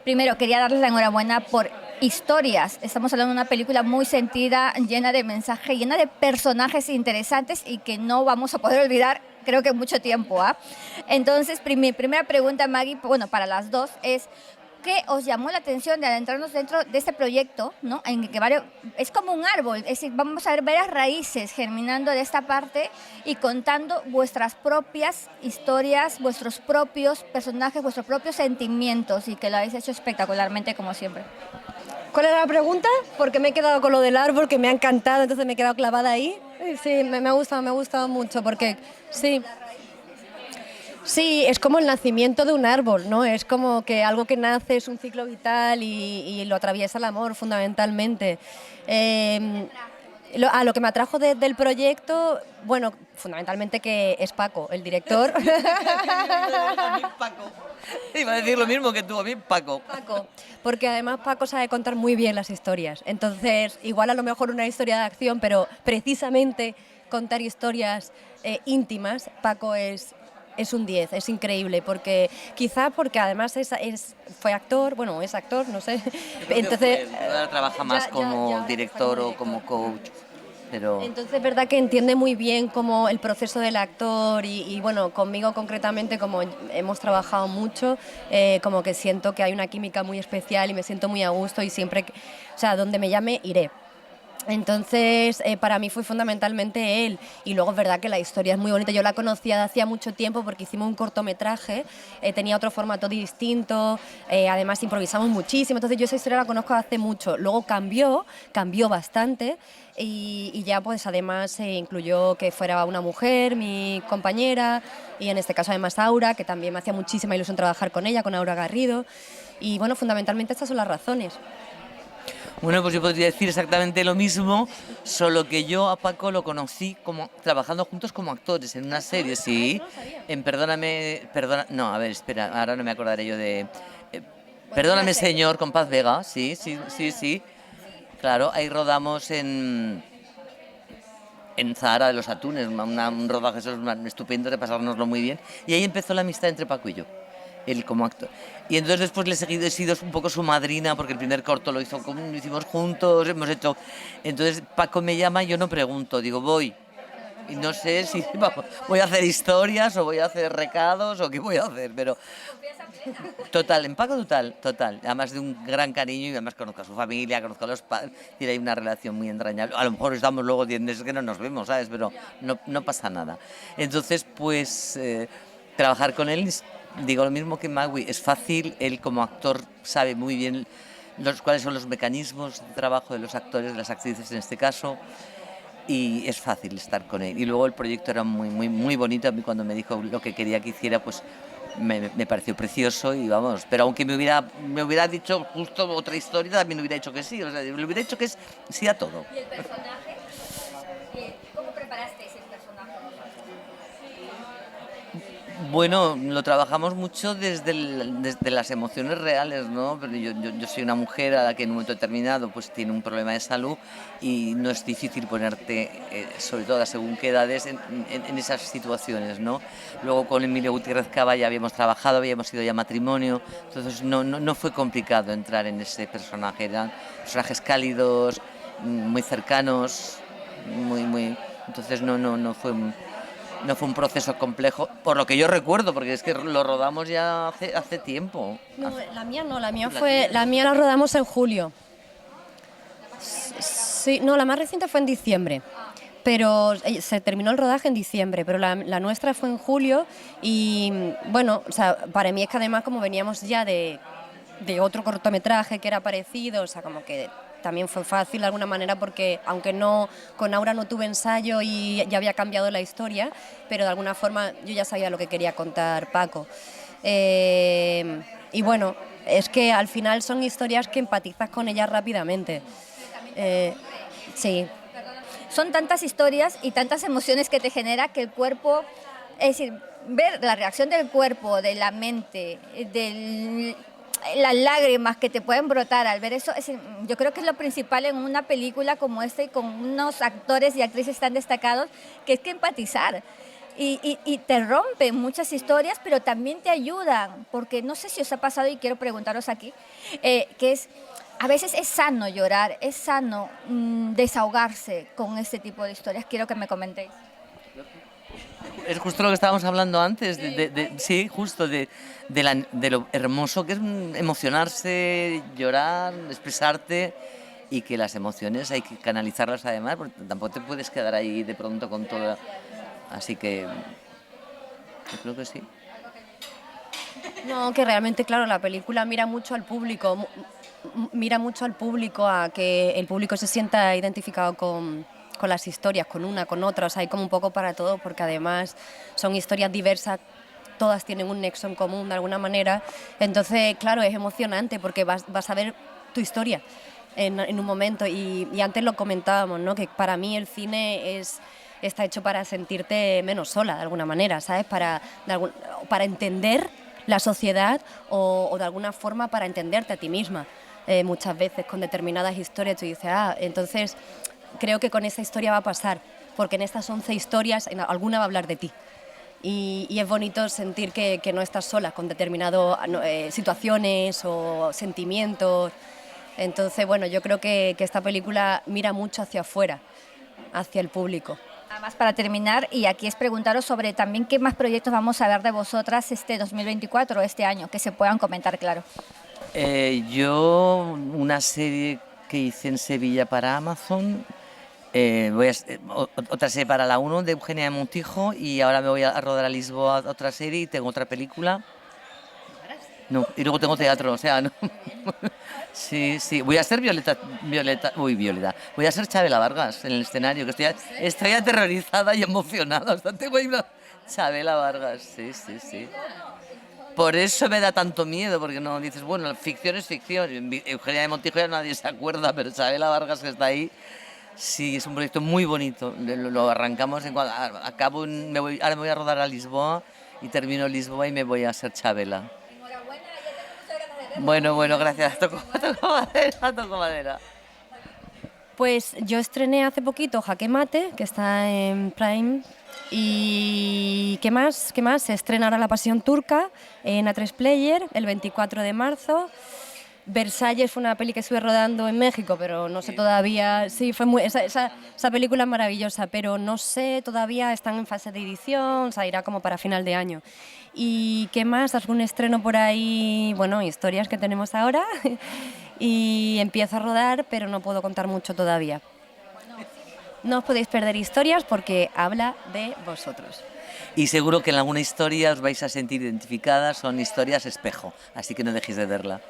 Primero, quería darles la enhorabuena por historias. Estamos hablando de una película muy sentida, llena de mensaje, llena de personajes interesantes y que no vamos a poder olvidar, creo que mucho tiempo. ¿Ah? Entonces, mi primera pregunta, Maggie, bueno, para las dos, es ¿qué os llamó la atención de adentrarnos dentro de este proyecto, ¿no? En que es como un árbol, es decir, vamos a ver varias raíces germinando de esta parte y contando vuestras propias historias, vuestros propios personajes, vuestros propios sentimientos, y que lo habéis hecho espectacularmente como siempre. ¿Cuál era la pregunta? Porque me he quedado con lo del árbol, que me ha encantado, entonces me he quedado clavada ahí. Sí, me ha gustado mucho, porque sí. Sí, es como el nacimiento de un árbol, ¿no? Es como que algo que nace es un ciclo vital y lo atraviesa el amor, fundamentalmente. Eh, lo que me atrajo del proyecto, bueno, fundamentalmente que es Paco, el director. Paco. Iba a decir lo mismo que tú, a mí Paco. Paco, porque además Paco sabe contar muy bien las historias. Entonces, igual a lo mejor una historia de acción, pero precisamente contar historias íntimas, Paco es un 10, es increíble, porque quizá porque además fue actor, bueno, es actor, no sé. Entonces Ahora trabaja más como director o como coach. Pero entonces es verdad que entiende muy bien como el proceso del actor y bueno, conmigo concretamente, como hemos trabajado mucho, como que siento que hay una química muy especial y me siento muy a gusto y siempre, o sea, donde me llame iré. Entonces, para mí fue fundamentalmente él. Y luego es verdad que la historia es muy bonita. Yo la conocía de hacía mucho tiempo porque hicimos un cortometraje, tenía otro formato distinto, además improvisamos muchísimo. Entonces yo esa historia la conozco hace mucho. Luego cambió bastante y ya pues además se incluyó que fuera una mujer, mi compañera, y en este caso además Aura, que también me hacía muchísima ilusión trabajar con ella, con Aura Garrido. Y bueno, fundamentalmente estas son las razones. bueno, pues yo podría decir exactamente lo mismo, solo que yo a Paco lo conocí como trabajando juntos como actores en una serie, sí. En no, a ver, espera, ahora no me acordaré yo de Perdóname señor, con Paz Vega, sí, sí, sí, sí. Claro, ahí rodamos en Zahara de los Atunes, un rodaje eso es estupendo de pasárnoslo muy bien. Y ahí empezó la amistad entre Paco y yo, él como actor. Y entonces después he sido un poco su madrina, porque el primer corto lo hicimos juntos, hemos hecho... Entonces Paco me llama y yo no pregunto, digo, voy. Y no sé si voy a hacer historias o voy a hacer recados o qué voy a hacer, pero... Total, en Paco total. Además de un gran cariño y además conozco a su familia, conozco a los padres, tiene ahí una relación muy entrañable. A lo mejor estamos luego 10 meses que no nos vemos, ¿sabes? Pero no pasa nada. Entonces, pues, trabajar con él, digo lo mismo que Magui, es fácil, él como actor sabe muy bien cuáles son los mecanismos de trabajo de los actores, de las actrices en este caso, y es fácil estar con él. Y luego el proyecto era muy bonito, a mí cuando me dijo lo que quería que hiciera, pues me pareció precioso y vamos, pero aunque me hubiera dicho justo otra historia, también hubiera dicho que sí, o sea, le hubiera dicho que sí a todo. ¿Y el personaje? ¿Cómo preparasteis el personaje? Bueno, lo trabajamos mucho desde las emociones reales, ¿no? Pero yo soy una mujer a la que en un momento determinado pues tiene un problema de salud y no es difícil ponerte, sobre todo a según qué edades, en esas situaciones, ¿no? Luego con Emilio Gutiérrez Cava ya habíamos trabajado, habíamos ido ya a matrimonio, entonces no fue complicado entrar en ese personaje, eran personajes cálidos, muy cercanos, entonces no fue... No fue un proceso complejo, por lo que yo recuerdo, porque es que lo rodamos ya hace tiempo. No, la mía no, la mía la rodamos en julio. Sí, no, la más reciente fue en diciembre. Pero se terminó el rodaje en diciembre, pero la nuestra fue en julio y bueno, o sea, para mí es que además como veníamos ya de otro cortometraje que era parecido, o sea, como que también fue fácil de alguna manera porque aunque no con Aura no tuve ensayo y ya había cambiado la historia, pero de alguna forma yo ya sabía lo que quería contar Paco. Y bueno, es que al final son historias que empatizas con ellas rápidamente. Sí. Son tantas historias y tantas emociones que te genera que el cuerpo, es decir, ver la reacción del cuerpo, de la mente, las lágrimas que te pueden brotar al ver eso, yo creo que es lo principal en una película como esta y con unos actores y actrices tan destacados, que es que empatizar. y te rompen muchas historias, pero también te ayudan, porque no sé si os ha pasado y quiero preguntaros aquí, que es, a veces es sano llorar, es sano desahogarse con este tipo de historias. Quiero que me comentéis. Es justo lo que estábamos hablando antes, sí, justo de lo hermoso que es emocionarse, llorar, expresarte y que las emociones hay que canalizarlas además, porque tampoco te puedes quedar ahí de pronto con todo. Así que yo creo que sí. No, que realmente, claro, la película mira mucho al público, mira mucho al público, a que el público se sienta identificado con las historias, con una, con otra, o sea, hay como un poco para todo, porque además son historias diversas, todas tienen un nexo en común de alguna manera, entonces, claro, es emocionante porque vas a ver tu historia en un momento, y antes lo comentábamos, ¿no? Que para mí el cine está hecho para sentirte menos sola, de alguna manera, ¿sabes? Para entender la sociedad o de alguna forma para entenderte a ti misma. Muchas veces con determinadas historias tú dices, entonces creo que con esta historia va a pasar, porque en estas 11 historias alguna va a hablar de ti. Y es bonito sentir que no estás sola con determinadas situaciones o sentimientos. Entonces, bueno, yo creo que esta película mira mucho hacia afuera, hacia el público. Además, para terminar, y aquí es preguntaros sobre también qué más proyectos vamos a ver de vosotras este 2024, este año, que se puedan comentar, claro. Yo, una serie que hice en Sevilla para Amazon, otra serie para la 1 de Eugenia de Montijo, y ahora me voy a rodar a Lisboa otra serie y tengo otra película. No, y luego tengo teatro, o sea, no. Sí, sí, voy a ser Violeta, voy a ser Chabela Vargas en el escenario, que estoy aterrorizada y emocionada, hasta tengo ahí una Chabela Vargas, sí, sí, sí. Por eso me da tanto miedo, porque no dices, bueno, ficción es ficción. Eugenia de Montijo ya nadie se acuerda, pero Chabela Vargas, que está ahí, sí, es un proyecto muy bonito. Lo arrancamos, acabo, ahora me voy a rodar a Lisboa y termino Lisboa y me voy a ser Chabela. Bueno, gracias. Toco madera. Pues yo estrené hace poquito Jaque Mate, que está en Prime. ¿Y qué más? Se estrena ahora La Pasión Turca en A3 Player el 24 de marzo. Versalles fue una peli que estuve rodando en México, pero no sé todavía. Sí, fue esa película es maravillosa, pero no sé todavía, están en fase de edición, o sea, irá como para final de año. ¿Y qué más? ¿Algún estreno por ahí? Bueno, historias que tenemos ahora. Y empiezo a rodar, pero no puedo contar mucho todavía. No os podéis perder historias porque habla de vosotros. Y seguro que en alguna historia os vais a sentir identificadas, son historias espejo, así que no dejéis de verla.